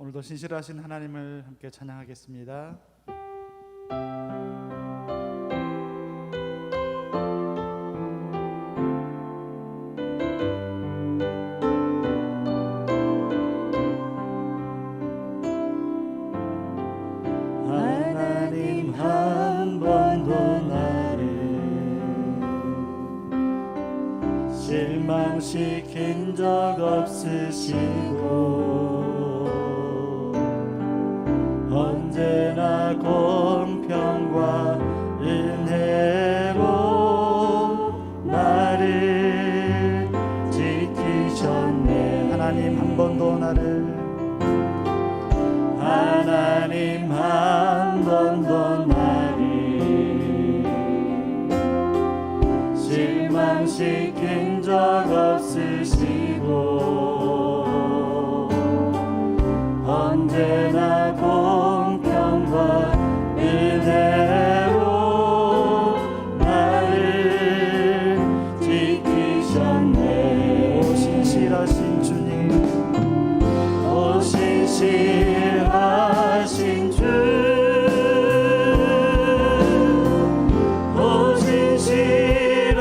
오늘도 신실하신 하나님을 함께 찬양하겠습니다. 하나님 한 번도 나를 실망시킨 적 없으시고 언제나 공평과 은혜로 나를 지키셨네. 하나님 한 번도 나를 실망시킨 적 없으시고 언제나 공평과 은혜로 나를 지키셨네. 오 신실하신 주님, 오 신실하신 주, 오 신실하신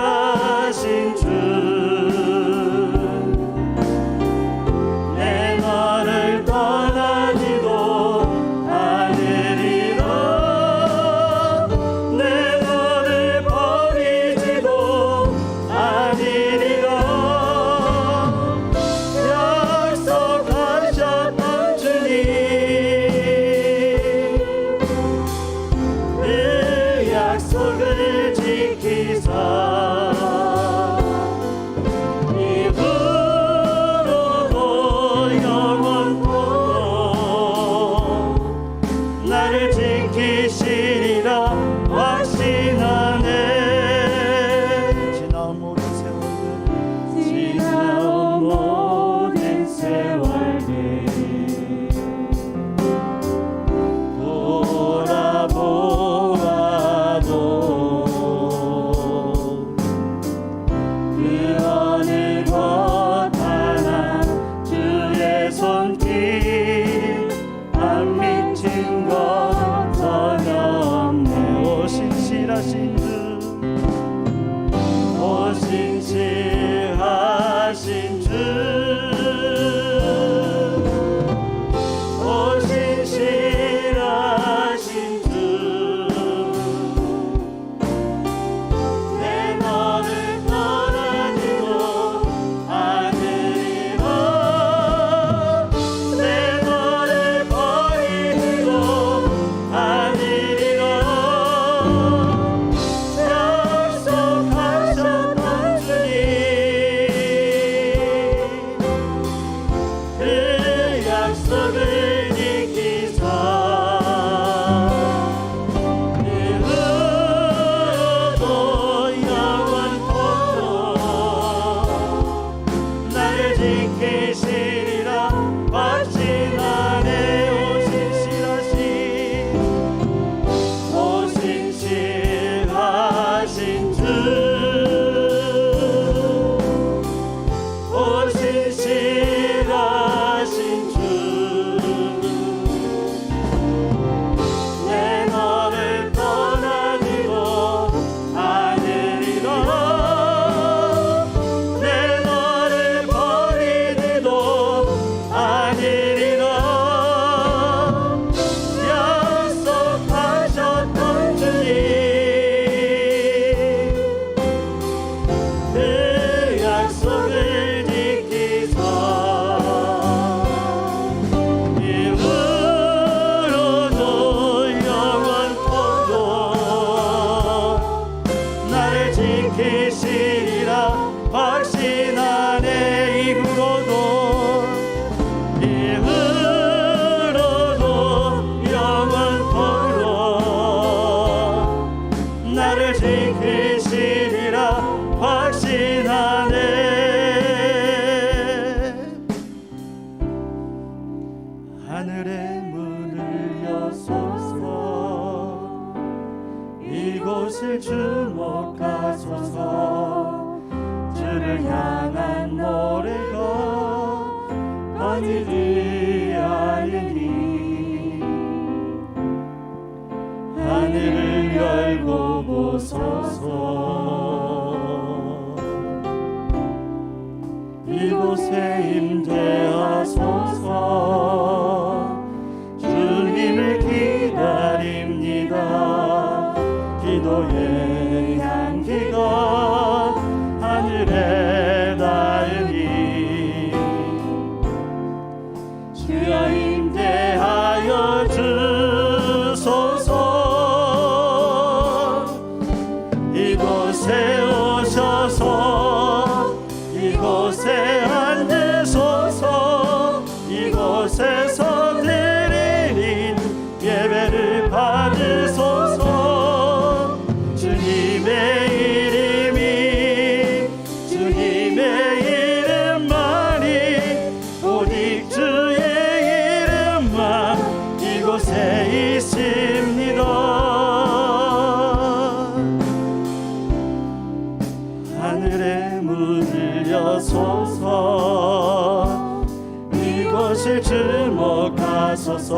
주, 내 너를 떠나지도 않으리라, 내 너를 버리지도 아니리라. 약속하셨던 주님 주옵소서. 이곳에 임재하소서. 주님을 기다립니다. 기도의 향기가 하늘에 닿으니 주여 임재하여 주소서. 이곳에 오셔서 이곳에 앉으소서. 이곳에서 드리는 예배를 받으소서. 주님의 이름이 주님의 이름만이 오직 주의 이름만 이곳에 있습니다. 하늘에 문을 여소서. 이곳을 주목하소서.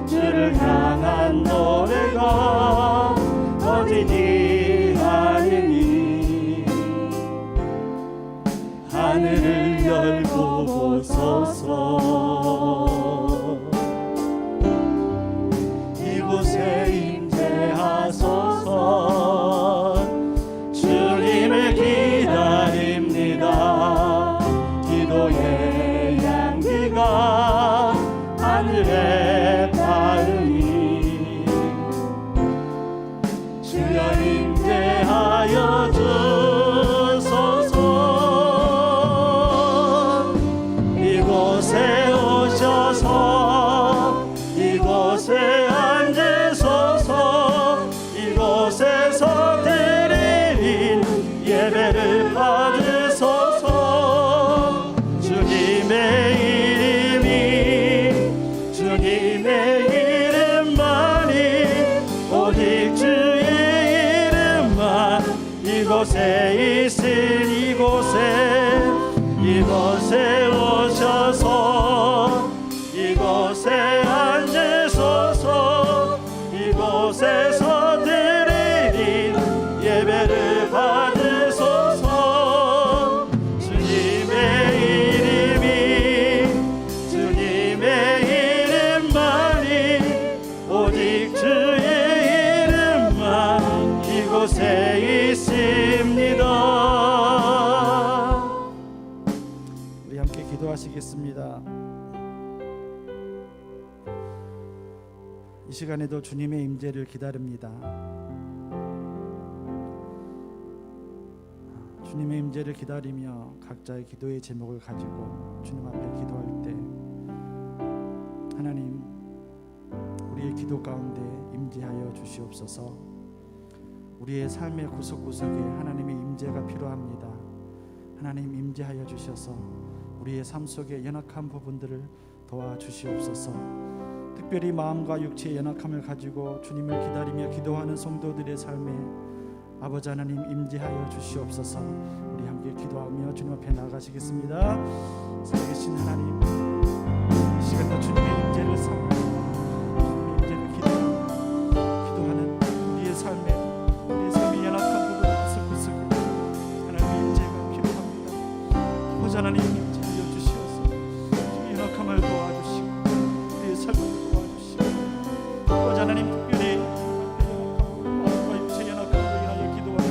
주를 향한 노래가 어디니 하느니 하늘을 열고 보소서. 이곳에 임재하소서. 주님을 기다립니다. 기도의 향기가 하늘에 닿으니 주여 임재하여 주소서. 이곳에 오셔서 이곳에 앉으소서. 이곳에서 드리는 예배를 받으소서. 주님의 이름이 주님의 이름만이 오직 주의 이름만 이곳에 있으니 이곳에 오셔서 이곳에 앉으소서. 이곳에서 드리는 예배를 받으소서. 주님의 이름이 주님의 이름만이 오직 주의 이름만 이곳에 있습니다. 우리 함께 기도하시겠습니다. 이 시간에도 주님의 임재를 기다립니다. 주님의 임재를 기다리며 각자의 기도의 제목을 가지고 주님 앞에 기도할 때 하나님 우리의 기도 가운데 임재하여 주시옵소서. 우리의 삶의 구석구석에 하나님의 임재가 필요합니다. 하나님 임재하여 주셔서 우리의 삶 속에 연약한 부분들을 도와주시옵소서. 특별히 마음과 육체의 연약함을 가지고 주님을 기다리며 기도하는 성도들의 삶에 아버지 하나님 임재하여 주시옵소서. 우리 함께 기도하며 주님 앞에 나가시겠습니다. 살아계신 하나님, 이 시간도 주님의 임재를 삼고 주님의 임재를 기도하는 우리의 삶의 연약한 부분 구석구석에 하나님의 임재가 필요합니다. 아버지 하나님 임재하여 주시옵소서. 주님의 연약함을 도와주시고 우리의 삶을 도와주시고 아버지 하나님 특별히 마음과 육체의 연약함을 위하여 기도하는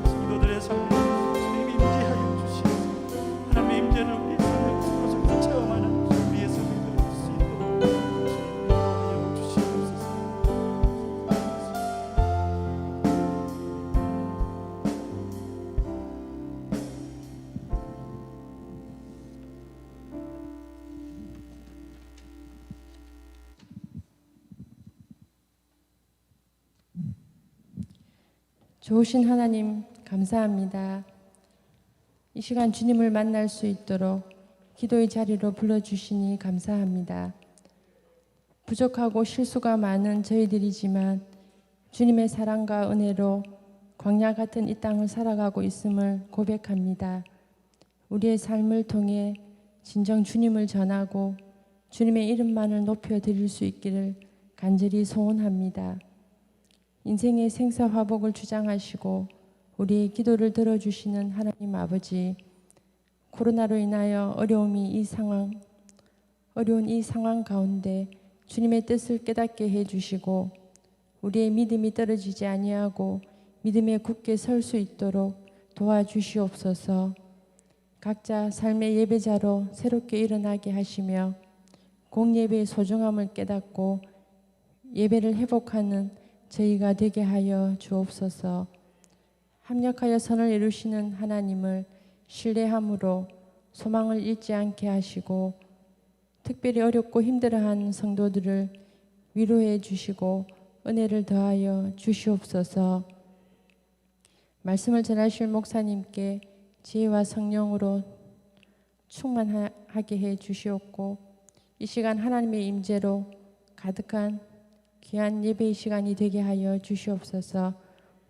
기도들의 삶에 주님이 임재하여 주시옵소서. 하나님의 임재를 우리의 삶의 구석구석에 체험하는 우리의 삶이 될 수 있도록 주님이 인도하여 주시옵소서. 좋으신 하나님 감사합니다. 이 시간 주님을 만날 수 있도록 기도의 자리로 불러주시니 감사합니다. 부족하고 실수가 많은 저희들이지만 주님의 사랑과 은혜로 광야 같은 이 땅을 살아가고 있음을 고백합니다. 우리의 삶을 통해 진정 주님을 전하고 주님의 이름만을 높여 드릴 수 있기를 간절히 소원합니다. 인생의 생사화복을 주장하시고 우리의 기도를 들어주시는 하나님 아버지, 코로나로 인하여 어려운 이 상황 가운데 주님의 뜻을 깨닫게 해주시고 우리의 믿음이 떨어지지 아니하고 믿음에 굳게 설 수 있도록 도와주시옵소서. 각자 삶의 예배자로 새롭게 일어나게 하시며 공예배의 소중함을 깨닫고 예배를 회복하는 저희가 되게 하여 주옵소서. 합력하여 선을 이루시는 하나님을 신뢰함으로 소망을 잃지 않게 하시고 특별히 어렵고 힘들어하는 성도들을 위로해 주시고 은혜를 더하여 주시옵소서. 말씀을 전하실 목사님께 지혜와 성령으로 충만하게 해 주시옵고 이 시간 하나님의 임재로 가득한 귀한 예배의 시간이 되게 하여 주시옵소서.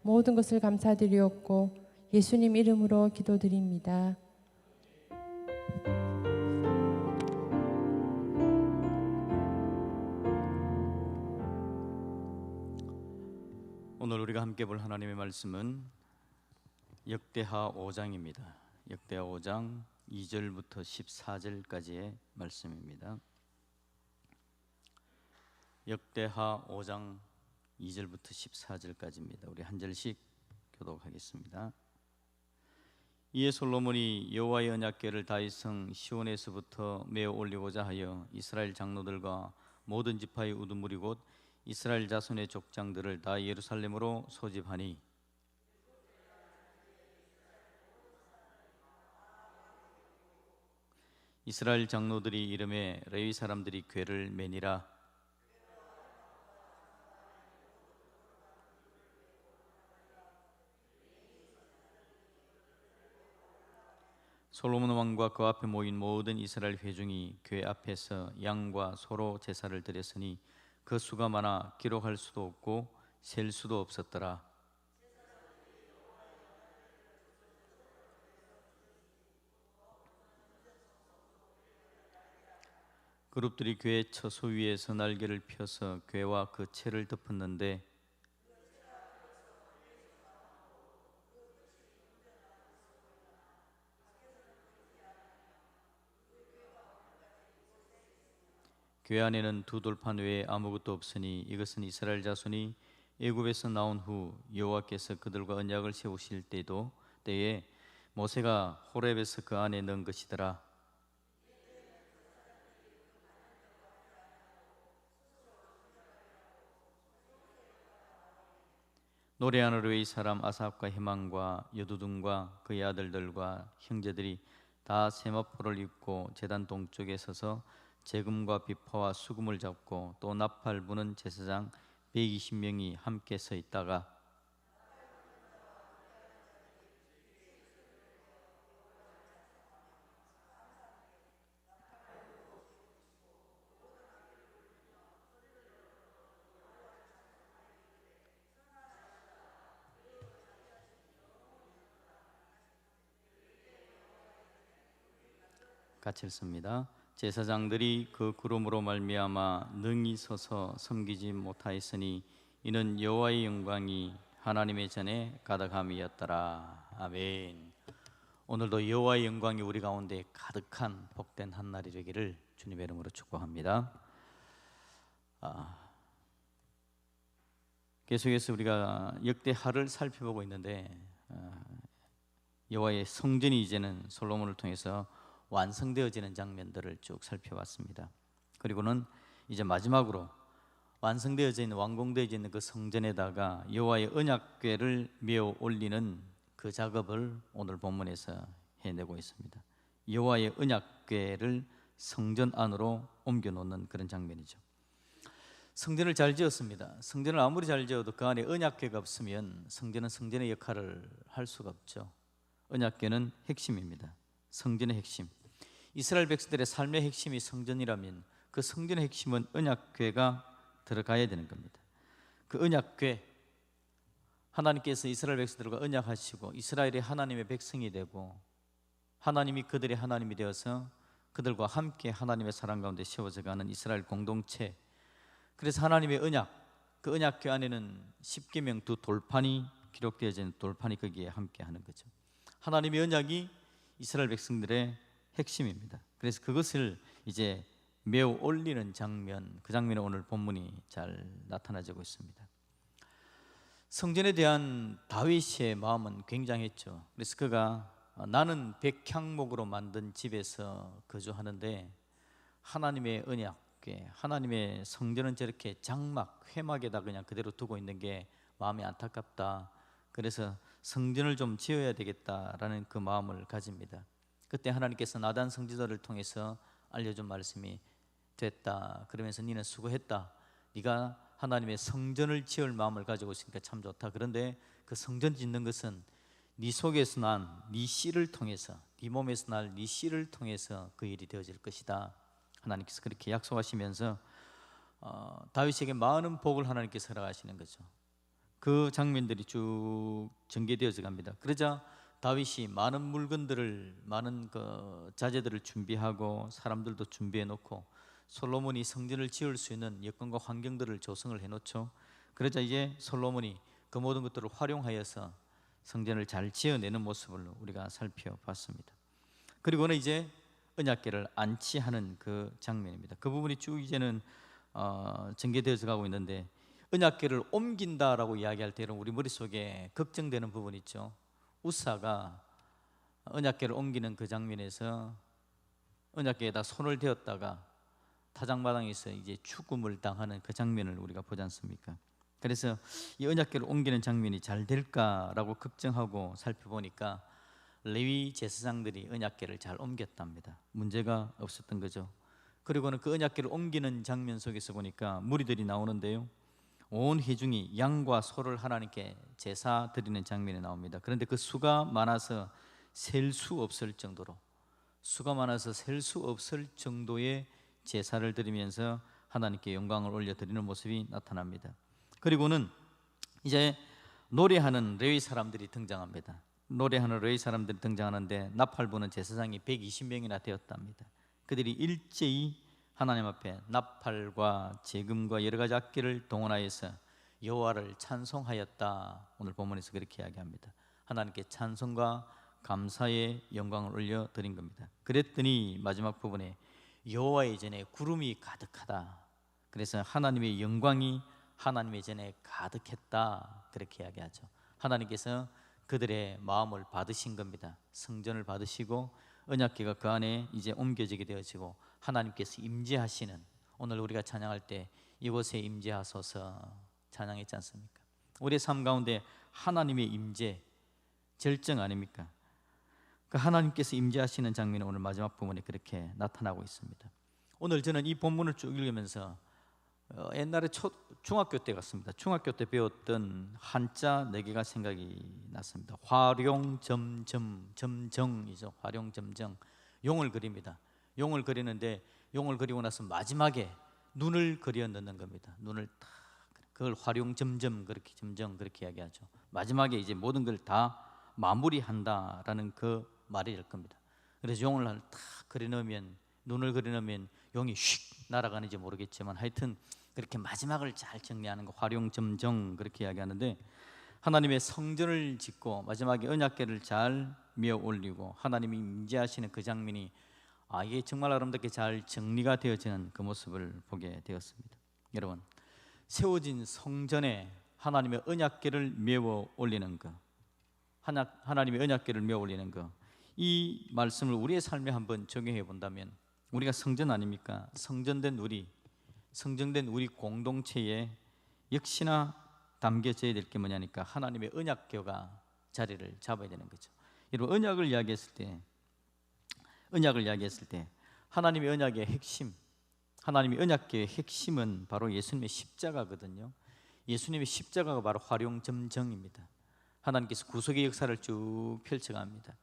모든 것을 감사드리옵고 예수님 이름으로 기도드립니다. 오늘 우리가 함께 볼 하나님의 말씀은 역대하 5장입니다. 역대하 5장 2절부터 14절까지의 말씀입니다. 역대하 5장 2절부터 14절까지입니다. 우리 한 절씩 교독하겠습니다. 이에 솔로몬이 여호와의 언약궤를 다윗성 시온에서부터 메어 올리고자 하여 이스라엘 장로들과 모든 지파의 우두머리 곧 이스라엘 자손의 족장들을 다 예루살렘으로 소집하니 이스라엘 장로들이 이름에 레위 사람들이 궤를 매니라. 솔로몬 왕과 그 앞에 모인 모든 이스라엘 회중이 궤 앞에서 양과 소로 제사를 드렸으니 그 수가 많아 기록할 수도 없고 셀 수도 없었더라. 그룹들이 궤의 처소 위에서 날개를 펴서 궤와 그 채를 덮었는데 궤 안에는 두 돌판 외에 아무것도 없으니 이것은 이스라엘 자손이 애굽에서 나온 후 여호와께서 그들과 언약을 세우실 때에 모세가 호렙에서 그 안에 넣은 것이더라. 노래하는 레위 사람 아삽과 헤만과 여두둔과 그의 아들들과 형제들이 다 세마포를 입고 제단 동쪽에 서서 재금과 비파와 수금을 잡고 또 나팔 부는 제사장 120명이 함께 서 있다가 같이 읽습니다. 제사장들이 그 구름으로 말미암아 능히 서서 섬기지 못하였으니 이는 여호와의 영광이 하나님의 전에 가득함이었더라. 아멘. 오늘도 여호와의 영광이 우리 가운데 가득한 복된 한 날이 되기를 주님의 이름으로 축복합니다. 계속해서 우리가 역대하를 살펴보고 있는데 여호와의 성전이 이제는 솔로몬을 통해서 완성되어지는 장면들을 쭉 살펴봤습니다. 그리고는 이제 마지막으로 완성되어져 있는 완공되어져 있는 그 성전에다가 여호와의 언약궤를 메어 올리는 그 작업을 오늘 본문에서 해내고 있습니다. 여호와의 언약궤를 성전 안으로 옮겨 놓는 그런 장면이죠. 성전을 잘 지었습니다. 성전을 아무리 잘 지어도 그 안에 언약궤가 없으면 성전은 성전의 역할을 할 수가 없죠. 언약궤는 핵심입니다. 성전의 핵심. 이스라엘 백성들의 삶의 핵심이 성전이라면 그 성전의 핵심은 언약궤가 들어가야 되는 겁니다. 그 언약궤, 하나님께서 이스라엘 백성들과 언약하시고 이스라엘이 하나님의 백성이 되고 하나님이 그들의 하나님이 되어서 그들과 함께 하나님의 사랑 가운데 세워져 가는 이스라엘 공동체. 그래서 하나님의 언약, 그 언약궤 안에는 십계명 두 돌판이 기록되어져 있는 돌판이 거기에 함께하는 거죠. 하나님의 언약이 이스라엘 백성들의 핵심입니다. 그래서 그것을 이제 메어 올리는 장면, 그 장면에 오늘 본문이 잘 나타나지고 있습니다. 성전에 대한 다윗의 마음은 굉장했죠. 그래서 그가 나는 백향목으로 만든 집에서 거주하는데 하나님의 언약궤, 하나님의 성전은 저렇게 장막, 회막에다 그냥 그대로 두고 있는 게 마음이 안타깝다. 그래서 성전을 좀 지어야 되겠다라는 그 마음을 가집니다. 그때 하나님께서 나단 성지자를 통해서 알려준 말씀이 됐다. 그러면서 니는 수고했다. 네가 하나님의 성전을 지을 마음을 가지고 있으니까 참 좋다. 그런데 그 성전 짓는 것은 네 속에서 난 네 씨를 통해서, 네 몸에서 날 네 씨를 통해서 그 일이 되어질 것이다. 하나님께서 그렇게 약속하시면서 다윗에게 많은 복을 하나님께서 허락하시는 거죠. 그 장면들이 쭉 전개되어져 갑니다. 그러자 다윗이 많은 물건들을, 많은 그 자재들을 준비하고 사람들도 준비해 놓고 솔로몬이 성전을 지을 수 있는 여건과 환경들을 조성을 해 놓죠. 그러자 이제 솔로몬이 그 모든 것들을 활용하여서 성전을 잘 지어내는 모습을 우리가 살펴봤습니다. 그리고는 이제 언약궤를 안치하는 그 장면입니다. 그 부분이 쭉 이제는 전개되어져 가고 있는데, 언약궤를 옮긴다라고 이야기할 때는 우리 머릿속에 걱정되는 부분이 있죠. 우사가 언약궤를 옮기는 그 장면에서 언약궤에다 손을 대었다가 타작마당에서 이제 죽음을 당하는 그 장면을 우리가 보지 않습니까? 그래서 이 언약궤를 옮기는 장면이 잘 될까라고 걱정하고 살펴보니까 레위 제사장들이 언약궤를 잘 옮겼답니다. 문제가 없었던 거죠. 그리고는 그 언약궤를 옮기는 장면 속에서 보니까 무리들이 나오는데요, 온 회중이 양과 소를 하나님께 제사 드리는 장면이 나옵니다. 그런데 그 수가 많아서 셀 수 없을 정도로, 수가 많아서 셀 수 없을 정도의 제사를 드리면서 하나님께 영광을 올려드리는 모습이 나타납니다. 그리고는 이제 노래하는 레위 사람들이 등장합니다. 노래하는 레위 사람들이 등장하는데 나팔 부는 제사장이 120명이나 되었답니다. 그들이 일제히 하나님 앞에 나팔과 제금과 여러 가지 악기를 동원하여서 여호와를 찬송하였다. 오늘 본문에서 그렇게 이야기합니다. 하나님께 찬송과 감사의 영광을 올려드린 겁니다. 그랬더니 마지막 부분에 여호와의 전에 구름이 가득하다. 그래서 하나님의 영광이 하나님의 전에 가득했다. 그렇게 이야기하죠. 하나님께서 그들의 마음을 받으신 겁니다. 성전을 받으시고 언약궤가 그 안에 이제 옮겨지게 되어지고 하나님께서 임재하시는, 오늘 우리가 찬양할 때 이곳에 임재하소서 찬양했지 않습니까? 우리의 삶 가운데 하나님의 임재 절정 아닙니까? 그 하나님께서 임재하시는 장면이 오늘 마지막 부분에 그렇게 나타나고 있습니다. 오늘 저는 이 본문을 쭉 읽으면서 옛날에 중학교 때 같습니다. 중학교 때 배웠던 한자 4개가 생각이 났습니다. 활용점점점정이죠. 활용점정. 용을 그립니다. 용을 그리는데 용을 그리고 나서 마지막에 눈을 그려 넣는 겁니다. 눈을 딱, 그걸 활용점점 그렇게 점정 그렇게 이야기하죠. 마지막에 이제 모든 걸 다 마무리한다라는 그 말이 될 겁니다. 그래서 용을 딱 그려 넣으면, 눈을 그려 넣으면 용이 휙 날아가는지 모르겠지만 하여튼 그렇게 마지막을 잘 정리하는 거 활용점정 그렇게 이야기하는데, 하나님의 성전을 짓고 마지막에 언약궤를 잘 메어 올리고 하나님이 임재하시는 그 장면이 이게 정말 아름답게 잘 정리가 되어지는 그 모습을 보게 되었습니다. 여러분, 세워진 성전에 하나님의 언약궤를 메어 올리는 것, 하나님의 언약궤를 메어 올리는 것, 이 말씀을 우리의 삶에 한번 적용해 본다면 우리가 성전 아닙니까? 성전된 우리 공동체에 역시나 담겨져야 될 게 뭐냐니까 하나님의 언약궤가 자리를 잡아야 되는 거죠. 여러분, 언약을 이야기했을 때 하나님의 언약의 핵심, 하나님의 언약궤의 핵심은 바로 예수님의 십자가거든요. 예수님의 십자가가 바로 활용점정입니다. 하나님께서 구속의 역사를 쭉 펼쳐갑니다.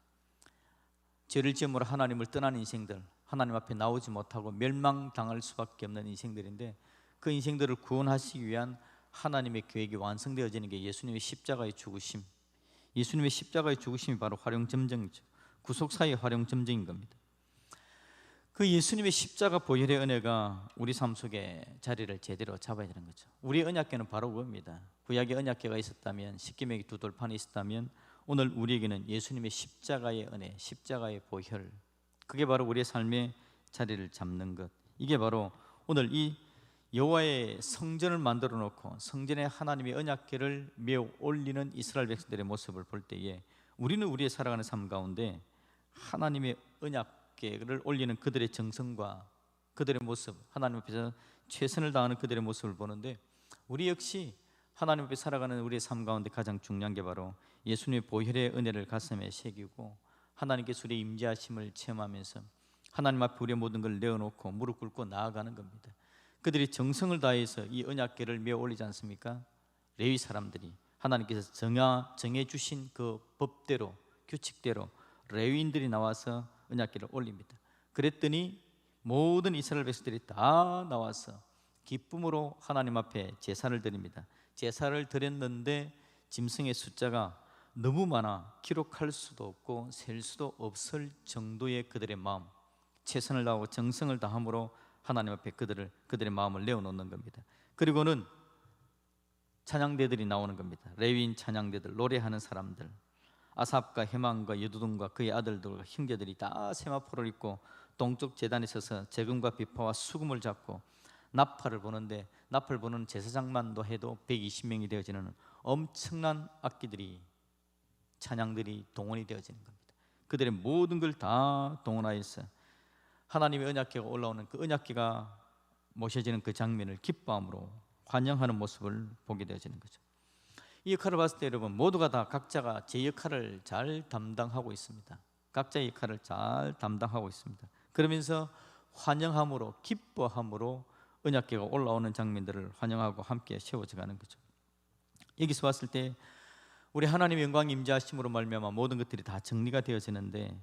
죄를 지음으로 하나님을 떠난 인생들, 하나님 앞에 나오지 못하고 멸망당할 수밖에 없는 인생들인데, 그 인생들을 구원하시기 위한 하나님의 계획이 완성되어지는 게 예수님의 십자가의 죽으심, 예수님의 십자가의 죽으심이 바로 활용점정이죠. 구속사의 활용점정인 겁니다. 그 예수님의 십자가 보혈의 은혜가 우리 삶 속에 자리를 제대로 잡아야 되는 거죠. 우리의 언약궤는 바로 그겁니다. 구약의 언약궤가 있었다면, 십계명의 두 돌판이 있었다면, 오늘 우리에게는 예수님의 십자가의 은혜, 십자가의 보혈, 그게 바로 우리의 삶의 자리를 잡는 것. 이게 바로 오늘 이 여호와의 성전을 만들어 놓고 성전에 하나님의 언약궤를 메어 올리는 이스라엘 백성들의 모습을 볼 때에 우리는 우리의 살아가는 삶 가운데 하나님의 언약궤를 올리는 그들의 정성과 그들의 모습, 하나님 앞에서 최선을 다하는 그들의 모습을 보는데, 우리 역시 하나님 앞에 살아가는 우리의 삶 가운데 가장 중요한 게 바로 예수님의 보혈의 은혜를 가슴에 새기고 하나님께서 우리의 임재하심을 체험하면서 하나님 앞에 우리의 모든 걸 내어놓고 무릎 꿇고 나아가는 겁니다. 그들이 정성을 다해서 이 언약궤를 메어 올리지 않습니까? 레위 사람들이 하나님께서 정해 주신 그 법대로, 규칙대로 레위인들이 나와서 언약궤를 올립니다. 그랬더니 모든 이스라엘 백성들이 다 나와서 기쁨으로 하나님 앞에 제사를 드립니다. 제사를 드렸는데 짐승의 숫자가 너무 많아 기록할 수도 없고 셀 수도 없을 정도의 그들의 마음, 최선을 다하고 정성을 다함으로 하나님 앞에 그들의 마음을 내어놓는 겁니다. 그리고는 찬양대들이 나오는 겁니다. 레위인 찬양대들, 노래하는 사람들, 아삽과 헤만과 여두둔과 그의 아들들과 형제들이 다 세마포를 입고 동쪽 제단에 서서 재금과 비파와 수금을 잡고 나팔을 보는데, 나팔 보는 제사장만도 해도 120명이 되어지는 엄청난 악기들이, 찬양들이 동원이 되어지는 겁니다. 그들의 모든 걸 다 동원하여서 하나님의 언약궤가 올라오는 그 언약궤가 모셔지는 그 장면을 기뻐함으로 환영하는 모습을 보게 되어지는 거죠. 이 역할을 봤을 때 여러분, 모두가 다 각자가 제 역할을 잘 담당하고 있습니다. 각자의 역할을 잘 담당하고 있습니다. 그러면서 환영함으로, 기뻐함으로 언약궤가 올라오는 장면들을 환영하고 함께 세워져 가는 거죠. 여기서 봤을 때 우리 하나님의 영광 임재하심으로 말미암아 모든 것들이 다 정리가 되어지는데,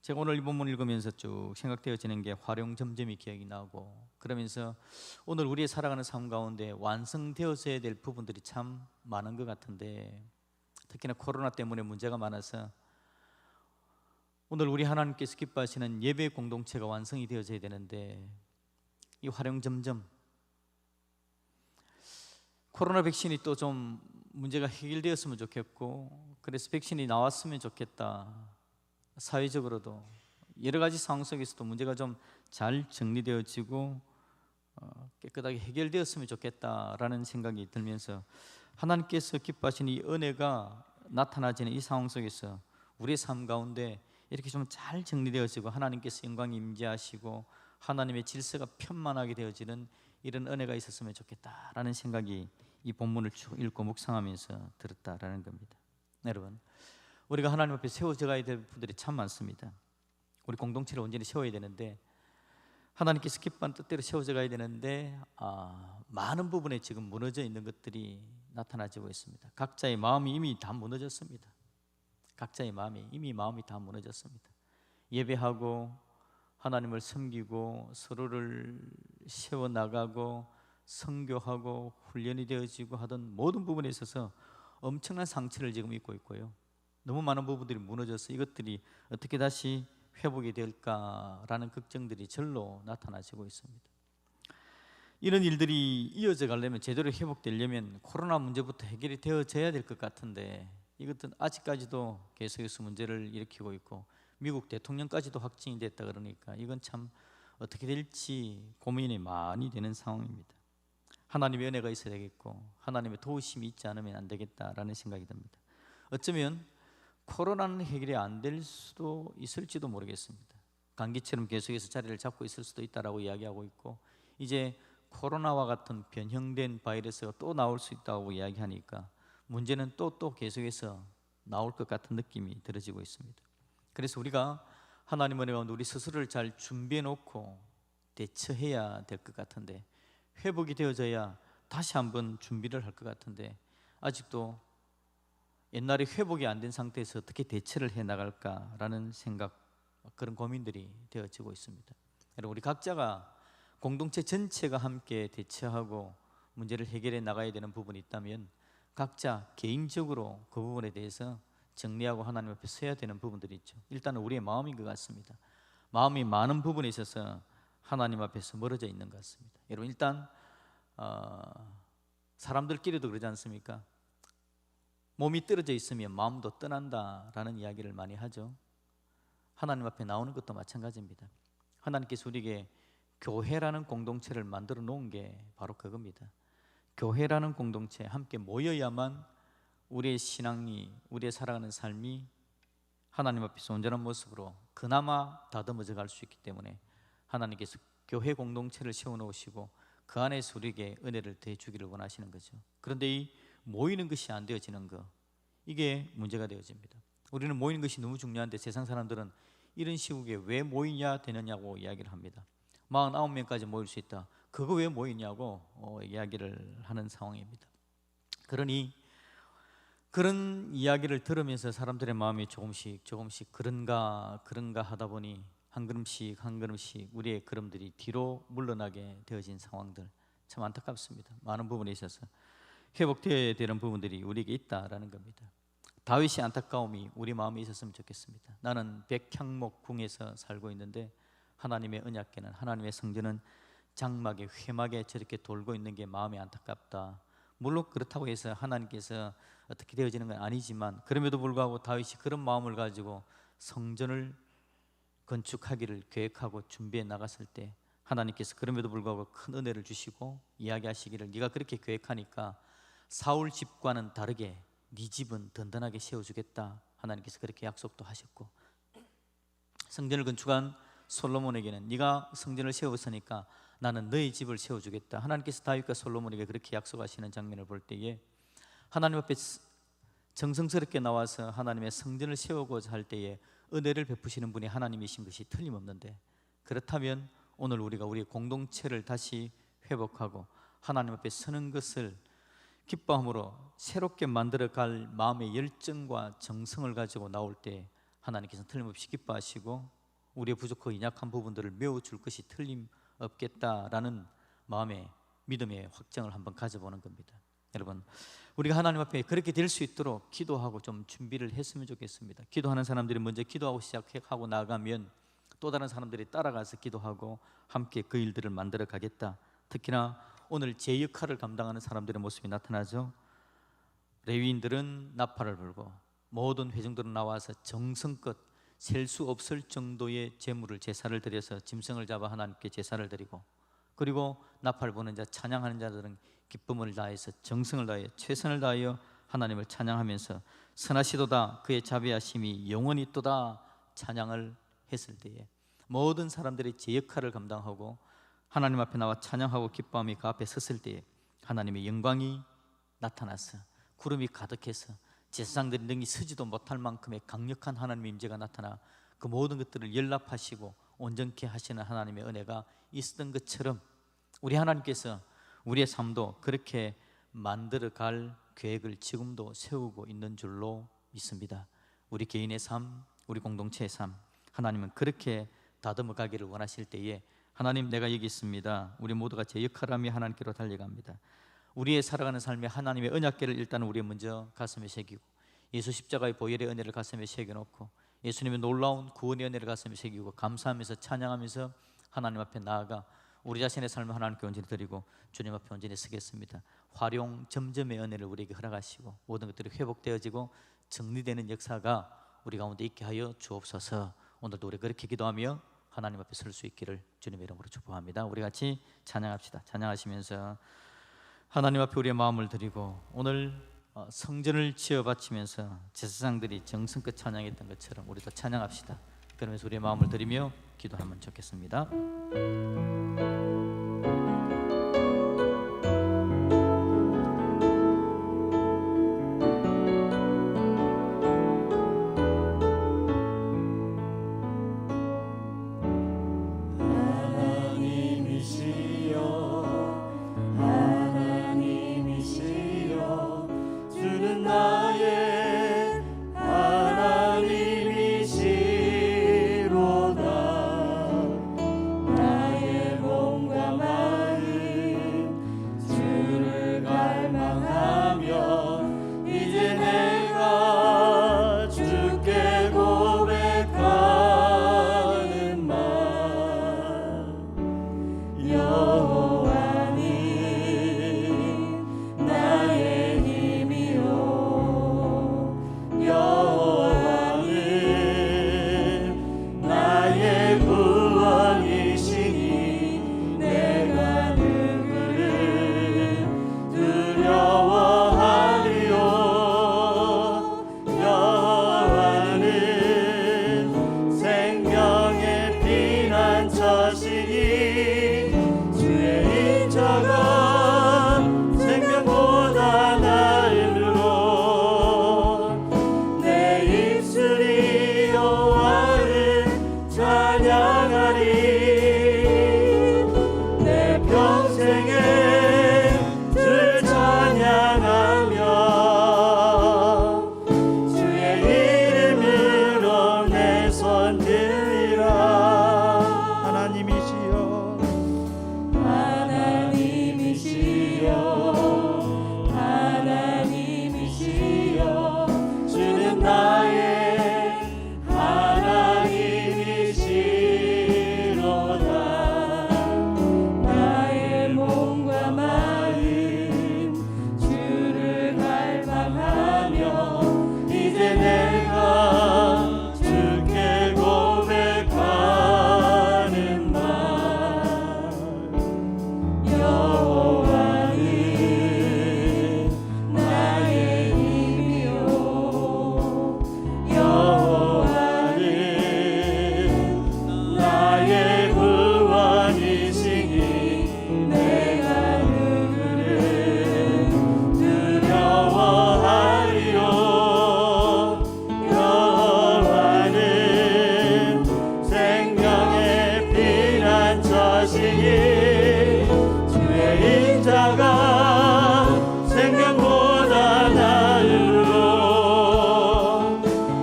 제가 오늘 이 본문 읽으면서 쭉 생각되어지는 게 화룡점점이 기억이 나고, 그러면서 오늘 우리의 살아가는 삶 가운데 완성되어져야 될 부분들이 참 많은 것 같은데, 특히나 코로나 때문에 문제가 많아서 오늘 우리 하나님께서 기뻐하시는 예배 공동체가 완성이 되어져야 되는데, 이 화룡점점 코로나 백신이 또 좀 문제가 해결되었으면 좋겠고, 그래서 백신이 나왔으면 좋겠다. 사회적으로도 여러 가지 상황 속에서도 문제가 좀 잘 정리되어지고 깨끗하게 해결되었으면 좋겠다라는 생각이 들면서, 하나님께서 기뻐하시는 이 은혜가 나타나지는 이 상황 속에서 우리의 삶 가운데 이렇게 좀 잘 정리되어지고 하나님께서 영광이 임재하시고 하나님의 질서가 편만하게 되어지는 이런 은혜가 있었으면 좋겠다라는 생각이 이 본문을 쭉 읽고 묵상하면서 들었다라는 겁니다. 여러분, 우리가 하나님 앞에 세워져 가야 될 분들이 참 많습니다. 우리 공동체를 온전히 세워야 되는데, 하나님께서 기뻐하는 뜻대로 세워져 가야 되는데 많은 부분에 지금 무너져 있는 것들이 나타나지고 있습니다. 각자의 마음이 이미 다 무너졌습니다. 각자의 마음이 다 무너졌습니다. 예배하고 하나님을 섬기고 서로를 세워나가고 선교하고 훈련이 되어지고 하던 모든 부분에 있어서 엄청난 상처를 지금 입고 있고요. 너무 많은 부분들이 무너져서 이것들이 어떻게 다시 회복이 될까라는 걱정들이 절로 나타나지고 있습니다. 이런 일들이 이어져 가려면, 제대로 회복되려면 코로나 문제부터 해결이 되어져야 될 것 같은데, 이것은 아직까지도 계속해서 문제를 일으키고 있고 미국 대통령까지도 확진이 됐다 그러니까 이건 참 어떻게 될지 고민이 많이 되는 상황입니다. 하나님의 은혜가 있어야 되겠고 하나님의 도우심이 있지 않으면 안 되겠다라는 생각이 듭니다. 어쩌면 코로나는 해결이 안 될 수도 있을지도 모르겠습니다. 감기처럼 계속해서 자리를 잡고 있을 수도 있다라고 이야기하고 있고, 이제 코로나와 같은 변형된 바이러스가 또 나올 수 있다고 이야기하니까 문제는 또 계속해서 나올 것 같은 느낌이 들어지고 있습니다. 그래서 우리가 하나님의 은혜 가운데 우리 스스로를 잘 준비해 놓고 대처해야 될 것 같은데, 회복이 되어져야 다시 한번 준비를 할 것 같은데, 아직도 옛날에 회복이 안 된 상태에서 어떻게 대처를 해 나갈까라는 생각, 그런 고민들이 되어지고 있습니다. 여러분, 우리 각자가 공동체 전체가 함께 대처하고 문제를 해결해 나가야 되는 부분이 있다면 각자 개인적으로 그 부분에 대해서 정리하고 하나님 앞에 서야 되는 부분들이 있죠. 일단은 우리의 마음인 것 같습니다. 마음이 많은 부분에 있어서 하나님 앞에서 멀어져 있는 것 같습니다. 여러분, 일단 사람들끼리도 그러지 않습니까? 몸이 떨어져 있으면 마음도 떠난다라는 이야기를 많이 하죠. 하나님 앞에 나오는 것도 마찬가지입니다. 하나님께서 우리에게 교회라는 공동체를 만들어 놓은 게 바로 그겁니다. 교회라는 공동체 함께 모여야만 우리의 신앙이, 우리의 살아가는 삶이 하나님 앞에서 온전한 모습으로 그나마 다듬어져 갈 수 있기 때문에 하나님께서 교회 공동체를 세워놓으시고 그 안에서 우리에게 은혜를 더해 주기를 원하시는 거죠. 그런데 이 모이는 것이 안 되어지는 거, 이게 문제가 되어집니다. 우리는 모이는 것이 너무 중요한데 세상 사람들은 이런 시국에 왜 모이냐 되느냐고 이야기를 합니다. 49명까지 모일 수 있다, 그거 왜 모이냐고 이야기를 하는 상황입니다. 그러니 그런 이야기를 들으면서 사람들의 마음이 조금씩 그런가 하다 보니 한 걸음씩 우리의 걸음들이 뒤로 물러나게 되어진 상황들, 참 안타깝습니다. 많은 부분에 있어서 회복되어야 되는 부분들이 우리에게 있다라는 겁니다. 다윗이 안타까움이 우리 마음에 있었으면 좋겠습니다. 나는 백향목궁에서 살고 있는데 하나님의 언약궤는, 하나님의 성전은 장막에 회막에 저렇게 돌고 있는 게 마음이 안타깝다. 물론 그렇다고 해서 하나님께서 어떻게 되어지는 건 아니지만, 그럼에도 불구하고 다윗이 그런 마음을 가지고 성전을 건축하기를 계획하고 준비해 나갔을 때 하나님께서 그럼에도 불구하고 큰 은혜를 주시고 이야기하시기를, 네가 그렇게 계획하니까 사울 집과는 다르게 네 집은 든든하게 세워주겠다. 하나님께서 그렇게 약속도 하셨고, 성전을 건축한 솔로몬에게는 네가 성전을 세웠으니까 나는 너의 집을 세워주겠다. 하나님께서 다윗과 솔로몬에게 그렇게 약속하시는 장면을 볼 때에 하나님 앞에 정성스럽게 나와서 하나님의 성전을 세우고자 할 때에 은혜를 베푸시는 분이 하나님이신 것이 틀림없는데, 그렇다면 오늘 우리가 우리의 공동체를 다시 회복하고 하나님 앞에 서는 것을 기뻐함으로 새롭게 만들어갈 마음의 열정과 정성을 가지고 나올 때 하나님께서는 틀림없이 기뻐하시고 우리의 부족하고 연약한 부분들을 메워줄 것이 틀림없겠다라는 마음의 믿음의 확정을 한번 가져보는 겁니다. 여러분, 우리가 하나님 앞에 그렇게 될 수 있도록 기도하고 좀 준비를 했으면 좋겠습니다. 기도하는 사람들이 먼저 기도하고 시작하고 나가면 또 다른 사람들이 따라가서 기도하고 함께 그 일들을 만들어 가겠다. 특히나 오늘 제 역할을 감당하는 사람들의 모습이 나타나죠. 레위인들은 나팔을 불고 모든 회중들은 나와서 정성껏 셀 수 없을 정도의 제물을, 제사를 드려서 짐승을 잡아 하나님께 제사를 드리고, 그리고 나팔 부는 자, 찬양하는 자들은 기쁨을 다해서 정성을 다하여 최선을 다하여 하나님을 찬양하면서 선하시도다 그의 자비하심이 영원히 있도다 찬양을 했을 때에 모든 사람들이 제 역할을 감당하고 하나님 앞에 나와 찬양하고 기뻐함이 그 앞에 섰을 때에 하나님의 영광이 나타나서 구름이 가득해서 제사장들이 능히 서지도 못할 만큼의 강력한 하나님의 임재가 나타나 그 모든 것들을 연락하시고 온전케 하시는 하나님의 은혜가 있었던 것처럼 우리 하나님께서 우리의 삶도 그렇게 만들어갈 계획을 지금도 세우고 있는 줄로 믿습니다. 우리 개인의 삶, 우리 공동체의 삶, 하나님은 그렇게 다듬어 가기를 원하실 때에 하나님, 내가 여기 있습니다. 우리 모두가 제 역할함이 하나님께로 달려갑니다. 우리의 살아가는 삶에 하나님의 언약궤를 일단 우리 먼저 가슴에 새기고, 예수 십자가의 보혈의 은혜를 가슴에 새겨놓고 예수님의 놀라운 구원의 은혜를 가슴에 새기고 감사하면서 찬양하면서 하나님 앞에 나아가 우리 자신의 삶을 하나님께 온전히 드리고 주님 앞에 온전히 서겠습니다. 활용 점점의 은혜를 우리에게 허락하시고 모든 것들이 회복되어지고 정리되는 역사가 우리 가운데 있게 하여 주옵소서. 오늘도 우리 그렇게 기도하며 하나님 앞에 설 수 있기를 주님의 이름으로 축복합니다. 우리 같이 찬양합시다. 찬양하시면서 하나님 앞에 우리의 마음을 드리고, 오늘 성전을 지어 바치면서 제사장들이 정성껏 찬양했던 것처럼 우리도 찬양합시다. 그러면서 우리의 마음을 드리며 기도하면 좋겠습니다. 하나님이시로다. 나의 몸 처시니 주의 인자가 생명보다 나으로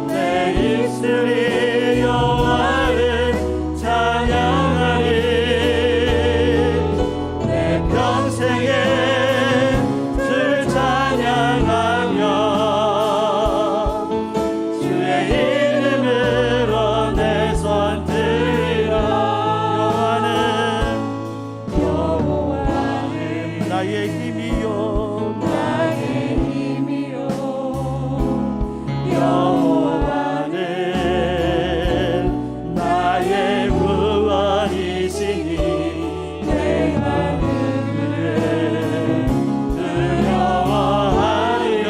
내 입술이 여호와를 찬양하리 내 평생에 주를 찬양하며 주의 이름으로 내 손 들리라 여호와는 나의 힘이요 여호와는 나의 구원이시니 내가 그를 두려워하리요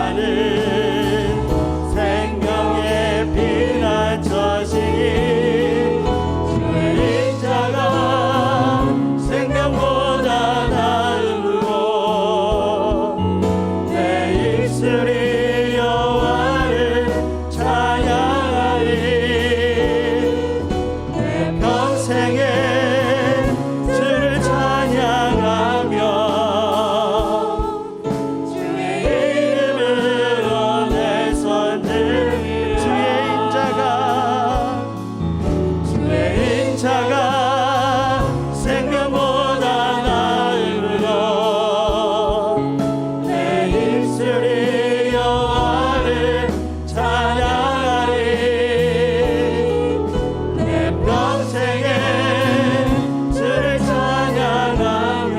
여호와는 생명의 피난처시니 주의 인자가 생명보다 나으로 내 입술이 여호와를 찬양하리 내 평생에 주를 찬양하며 주의 이름으로 내 손 들리라 주의 인자가 생명보다 나으로 내 입술이 여호와를 찬양하리 내 평생에 주를 찬양하며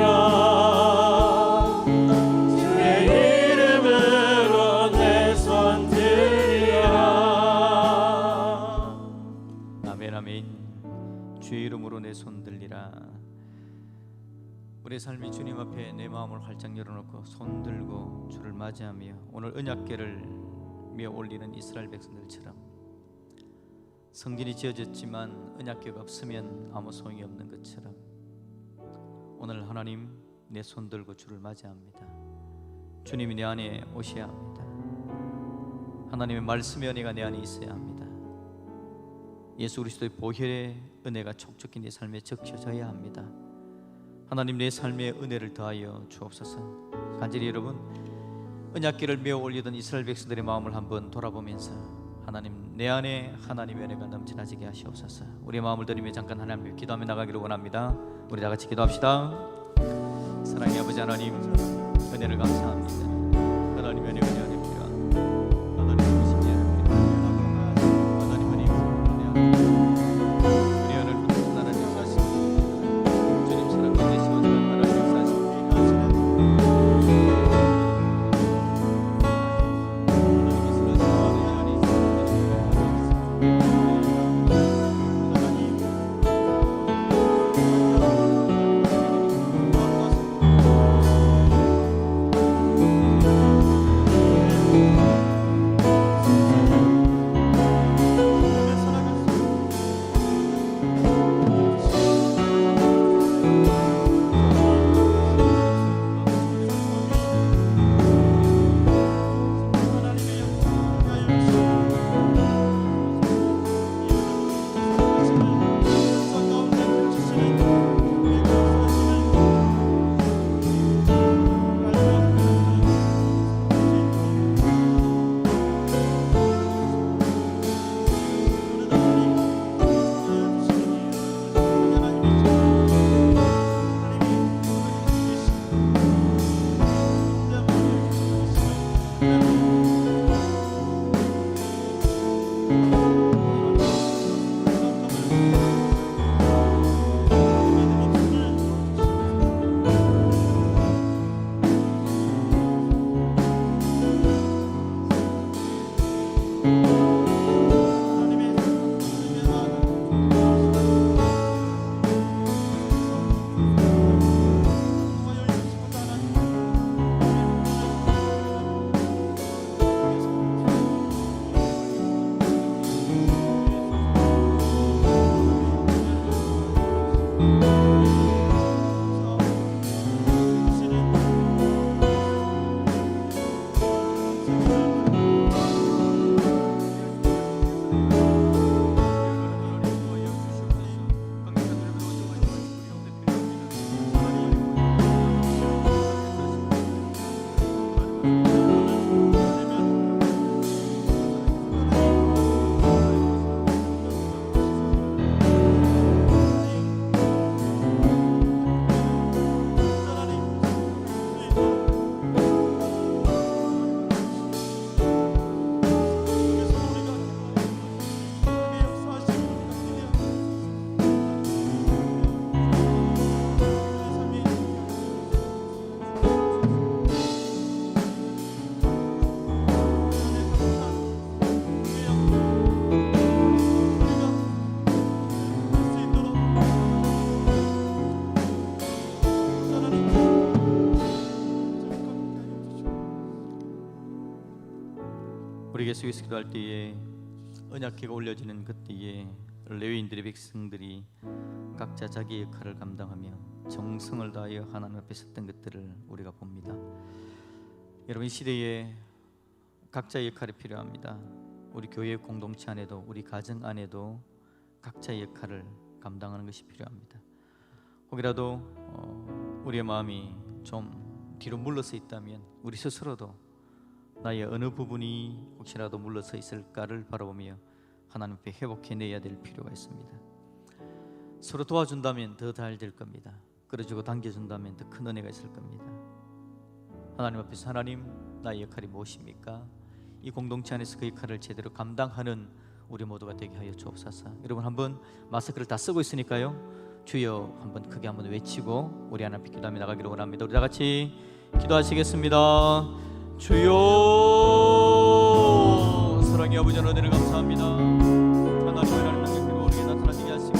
주의 이름으로 내 손 들리라 아멘 아멘. 주의 이름으로 내 손 들리라. 우리 삶이 주님 앞에 내 마음을 활짝 열어놓고 손 들고 주를 맞이하며 오늘 언약궤를 위에 올리는 이스라엘 백성들처럼 성전이 지어졌지만 언약궤가 없으면 아무 소용이 없는 것처럼 오늘 하나님 내 손 들고 주를 맞이합니다. 주님이 내 안에 오셔야 합니다. 하나님의 말씀의 은혜가 내 안에 있어야 합니다. 예수 그리스도의 보혈의 은혜가 촉촉히 내 삶에 적셔져야 합니다. 하나님 내 삶에 은혜를 더하여 주옵소서. 간절히 여러분 언약궤를 메어 올리던 이스라엘 백성들의 마음을 한번 돌아보면서 하나님 내 안에 하나님의 은혜가 넘쳐나지게 하시옵소서. 우리의 마음을 드리며 잠깐 하나님 앞에 기도하며 나가기를 원합니다. 우리 다 같이 기도합시다. 사랑의 아버지 하나님 은혜를 감사합니다. 하나님의 은혜가 내 안에 필요합니다. 하나님의 오심이 필요합니다. 하나님 은혜 우리 오늘 나라를 역사하십니다. 주님 사랑 가운데 시원한 나라를 역사하십니다. 우리 예수께서 기도할 때에 언약궤가 올려지는 그때에 레위인들의 백성들이 각자 자기 역할을 감당하며 정성을 다하여 하나님 앞에 섰던 것들을 우리가 봅니다. 여러분, 이 시대에 각자의 역할이 필요합니다. 우리 교회 공동체 안에도, 우리 가정 안에도 각자의 역할을 감당하는 것이 필요합니다. 혹이라도 우리의 마음이 좀 뒤로 물러서 있다면 우리 스스로도 나의 어느 부분이 혹시라도 물러서 있을까를 바라보며 하나님 앞에 회복해내야 될 필요가 있습니다. 서로 도와준다면 더 잘 될 겁니다. 끌어주고 당겨준다면 더 큰 은혜가 있을 겁니다. 하나님 앞에서 하나님, 나의 역할이 무엇입니까? 이 공동체 안에서 그 역할을 제대로 감당하는 우리 모두가 되게 하여 주옵소서. 여러분, 한번 마스크를 다 쓰고 있으니까요, 주여 한번 크게 한번 외치고 우리 하나님 앞에 기도하며 나가기를 원합니다. 우리 다 같이 기도하시겠습니다. 주여, 사랑의 아버지 하나님, 은혜를 감사합니다. 하나님의 나라를 능력으로 우리에게 나타나시게 하시고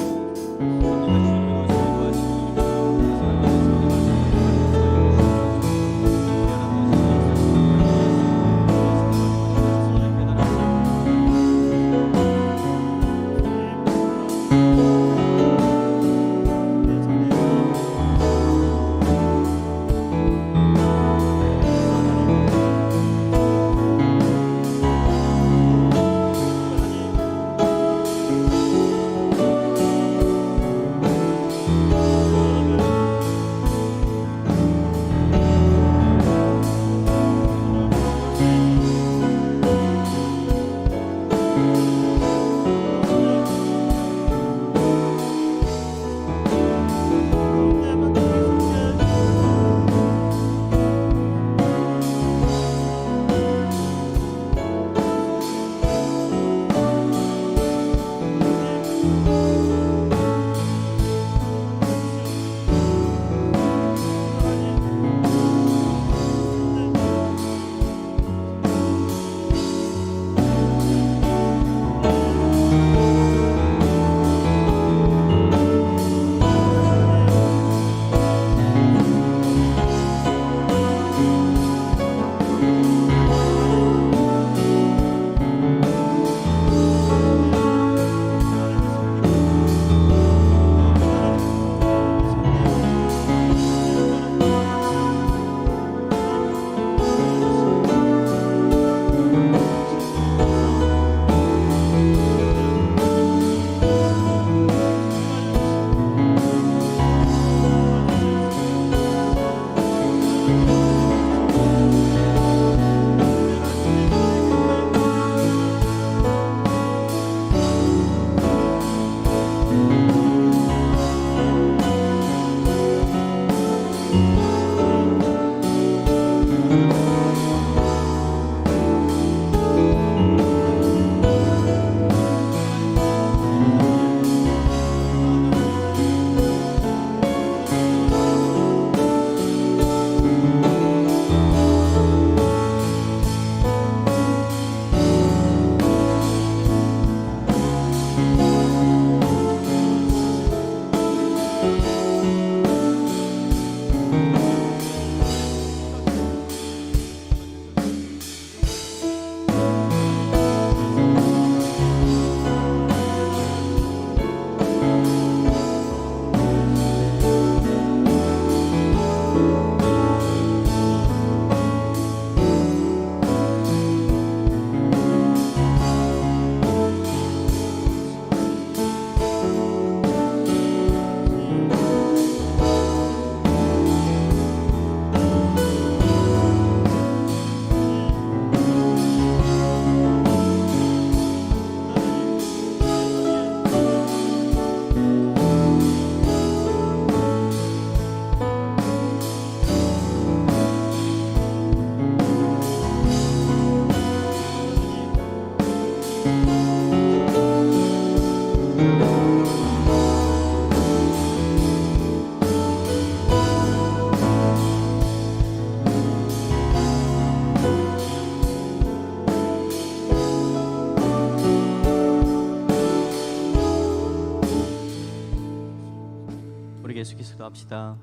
계속해서 기도합시다.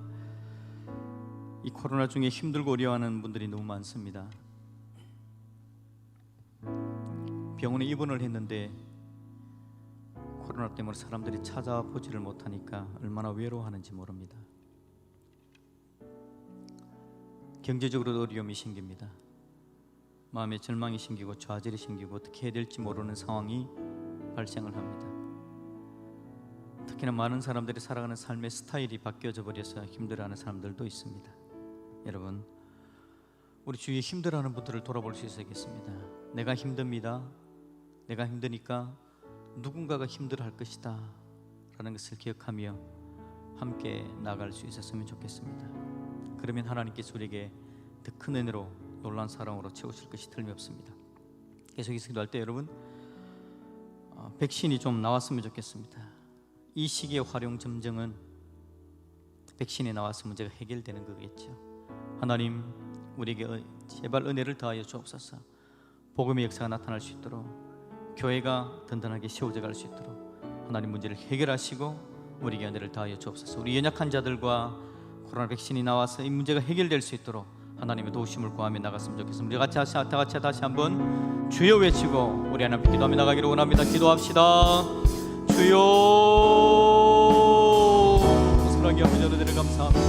이 코로나 중에 힘들고 어려워하는 분들이 너무 많습니다. 병원에 입원을 했는데 코로나 때문에 사람들이 찾아보지를 못하니까 얼마나 외로워하는지 모릅니다. 경제적으로도 어려움이 생깁니다. 마음에 절망이 생기고 좌절이 생기고 어떻게 해야 될지 모르는 상황이 발생을 합니다. 특히나 많은 사람들이 살아가는 삶의 스타일이 바뀌어져 버려서 힘들어하는 사람들도 있습니다. 여러분, 우리 주위에 힘들어하는 분들을 돌아볼 수 있어야겠습니다. 내가 힘듭니다. 내가 힘드니까 누군가가 힘들어할 것이다 라는 것을 기억하며 함께 나아갈 수 있었으면 좋겠습니다. 그러면 하나님께서 우리에게 더 큰 은혜로 놀라운 사랑으로 채우실 것이 틀림없습니다. 계속해서 기도할 때 여러분, 백신이 좀 나왔으면 좋겠습니다. 이 시기의 활용 점정은 백신이 나와서 문제가 해결되는 거겠죠. 하나님, 우리에게 제발 은혜를 더하여 주옵소서. 복음의 역사가 나타날 수 있도록, 교회가 든든하게 세워져 갈 수 있도록 하나님 문제를 해결하시고 우리에게 은혜를 더하여 주옵소서. 우리 연약한 자들과 코로나 백신이 나와서 이 문제가 해결될 수 있도록 하나님의 도우심을 구하며 나갔으면 좋겠습니다. 우리 다 같이 다시 한번 주여 외치고 우리 하나님 기도하며 나가기를 원합니다. 기도합시다. 주여. 사랑의 아버지 은혜를 감사합니다.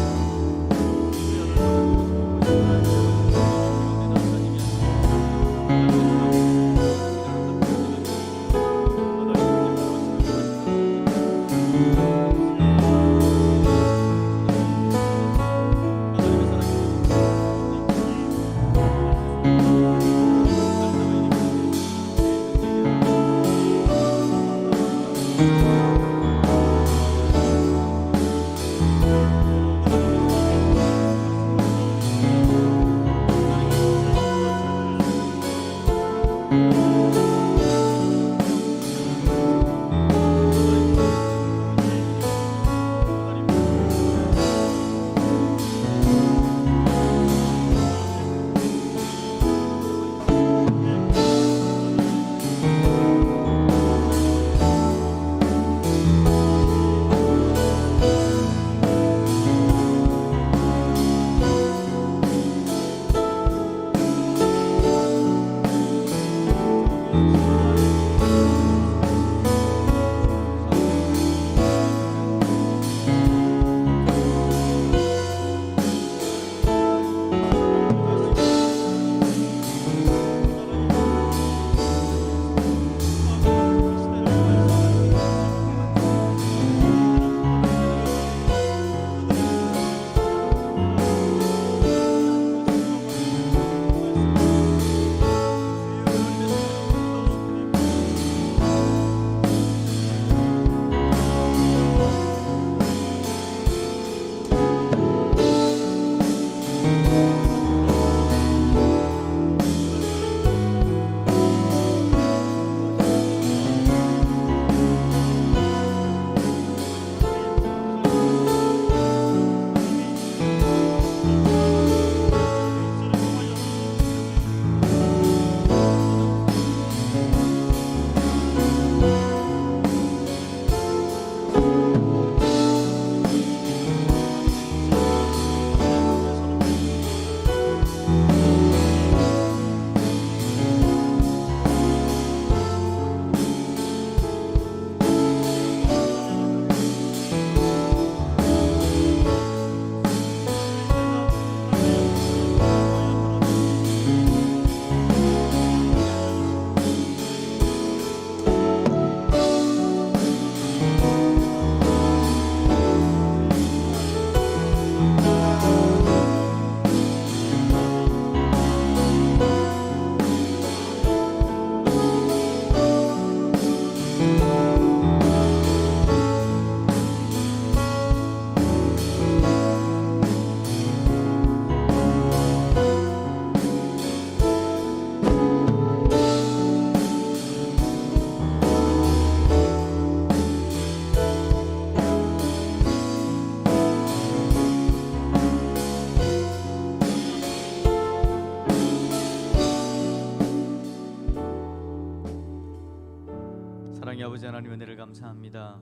사랑의 아버지 하나님, 은혜를 감사합니다.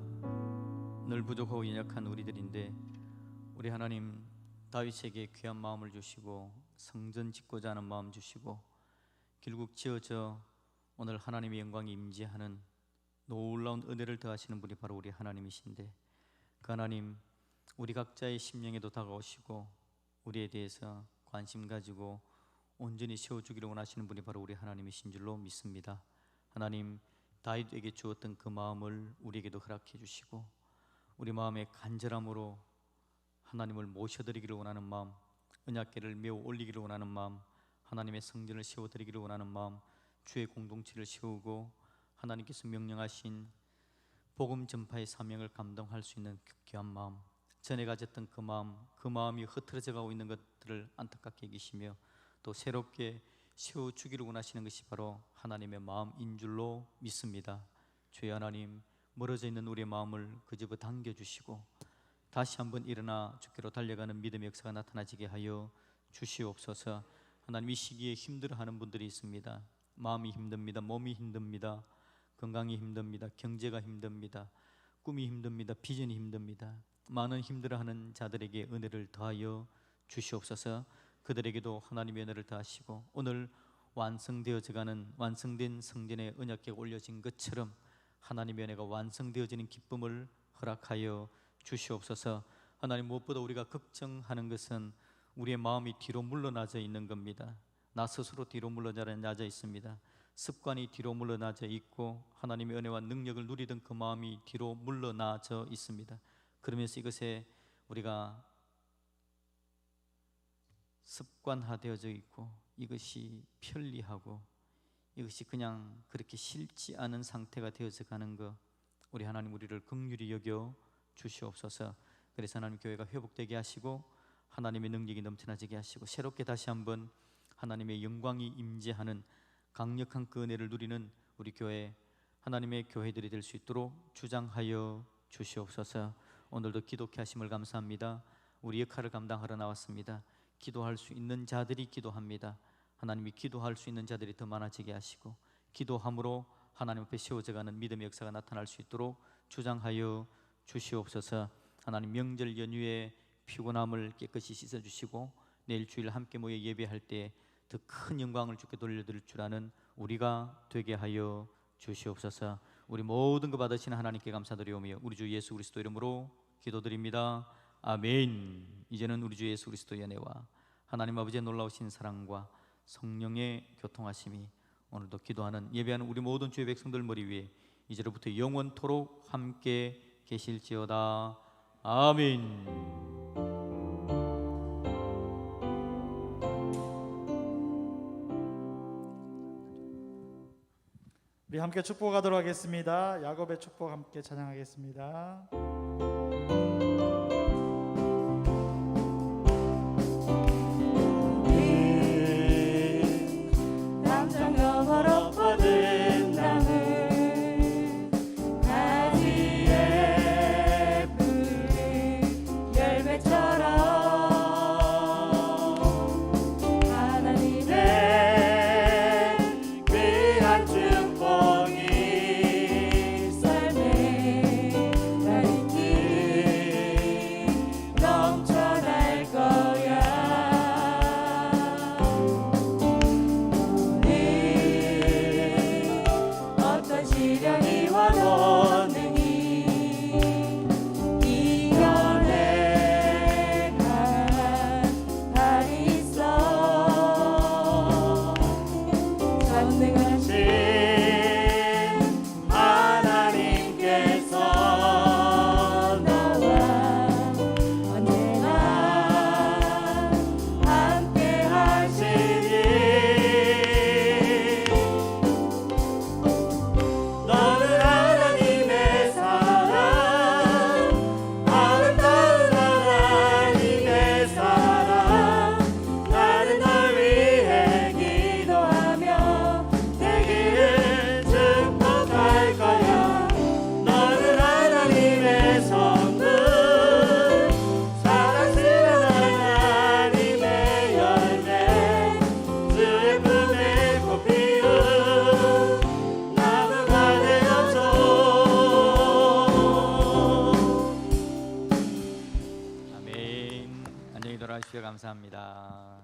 늘 부족하고 연약한 우리들인데 우리 하나님, 다윗에게 귀한 마음을 주시고 성전 짓고자 하는 마음 주시고 결국 지어져 오늘 하나님의 영광이 임재하는 놀라운 은혜를 더하시는 분이 바로 우리 하나님이신데, 그 하나님 우리 각자의 심령에도 다가오시고 우리에 대해서 관심 가지고 온전히 세워주기를 원하시는 분이 바로 우리 하나님이신 줄로 믿습니다. 하나님, 다윗에게 주었던 그 마음을 우리에게도 허락해 주시고, 우리 마음의 간절함으로 하나님을 모셔드리기를 원하는 마음, 언약궤를 메어 올리기를 원하는 마음, 하나님의 성전을 세워드리기를 원하는 마음, 주의 공동체를 세우고 하나님께서 명령하신 복음 전파의 사명을 감당할 수 있는 귀한 마음, 전에 가졌던 그 마음이 흐트러져 가고 있는 것들을 안타깝게 여기시며 또 새롭게 세워주기를 원하시는 것이 바로 하나님의 마음인 줄로 믿습니다. 주의 하나님, 멀어져 있는 우리의 마음을 그 집어 당겨주시고 다시 한번 일어나 주께로 달려가는 믿음의 역사가 나타나지게 하여 주시옵소서. 하나님, 이 시기에 힘들어하는 분들이 있습니다. 마음이 힘듭니다. 몸이 힘듭니다. 건강이 힘듭니다. 경제가 힘듭니다. 꿈이 힘듭니다. 비전이 힘듭니다. 많은 힘들어하는 자들에게 은혜를 더하여 주시옵소서. 그들에게도 하나님의 은혜를 더하시고 오늘 완성되어져가는 완성된 성전의 언약궤가 올려진 것처럼 하나님의 은혜가 완성되어지는 기쁨을 허락하여 주시옵소서. 하나님, 무엇보다 우리가 걱정하는 것은 우리의 마음이 뒤로 물러나져 있는 겁니다. 나 스스로 뒤로 물러나져 있습니다. 습관이 뒤로 물러나져 있고 하나님의 은혜와 능력을 누리던 그 마음이 뒤로 물러나져 있습니다. 그러면서 이것에 우리가 습관화되어져 있고 이것이 편리하고 이것이 그냥 그렇게 싫지 않은 상태가 되어져 가는 것, 우리 하나님 우리를 긍휼히 여겨 주시옵소서. 그래서 하나님 교회가 회복되게 하시고 하나님의 능력이 넘쳐나지게 하시고 새롭게 다시 한번 하나님의 영광이 임재하는 강력한 그 은혜를 누리는 우리 교회, 하나님의 교회들이 될 수 있도록 주장하여 주시옵소서. 오늘도 기도케 하심을 감사합니다. 우리 역할을 감당하러 나왔습니다. 기도할 수 있는 자들이 기도합니다. 하나님이 기도할 수 있는 자들이 더 많아지게 하시고 기도함으로 하나님 앞에 세워져가는 믿음의 역사가 나타날 수 있도록 주장하여 주시옵소서. 하나님, 명절 연휴에 피곤함을 깨끗이 씻어주시고 내일 주일 함께 모여 예배할 때 더 큰 영광을 주께 돌려드릴 줄 아는 우리가 되게 하여 주시옵소서. 우리 모든 거 받으시는 하나님께 감사드리오며 우리 주 예수 그리스도 이름으로 기도드립니다. 아멘. 이제는 우리 주 예수 그리스도의 은혜와 하나님 아버지의 놀라우신 사랑과 성령의 교통하심이 오늘도 기도하는 예배하는 우리 모든 주의 백성들 머리 위에 이제로부터 영원토록 함께 계실지어다. 아멘. 우리 함께 축복하도록 하겠습니다. 야곱의 축복 함께 찬양하겠습니다. 남정 너머로 뻗은 나무 가지에 푸른 열매처럼 하나님의 귀한 축복이 삶에 날이 넘쳐날 거야. 어떤 시련이 와도 능히 이겨내갈 날이 있어. 전능하신 하나님께서 나와 언제나 함께 하시니 너는 하나님의 사랑, 아름다운 하나님의 사랑. 나는 널 위해 기도하며 되기를 축복할 거야. 너는 하나님의 성부, 사랑스러운 하나님의 열매, 주의 품에 꽃 피운 나무가 되어줘. 아멘. 안녕히 돌아가시오. 감사합니다.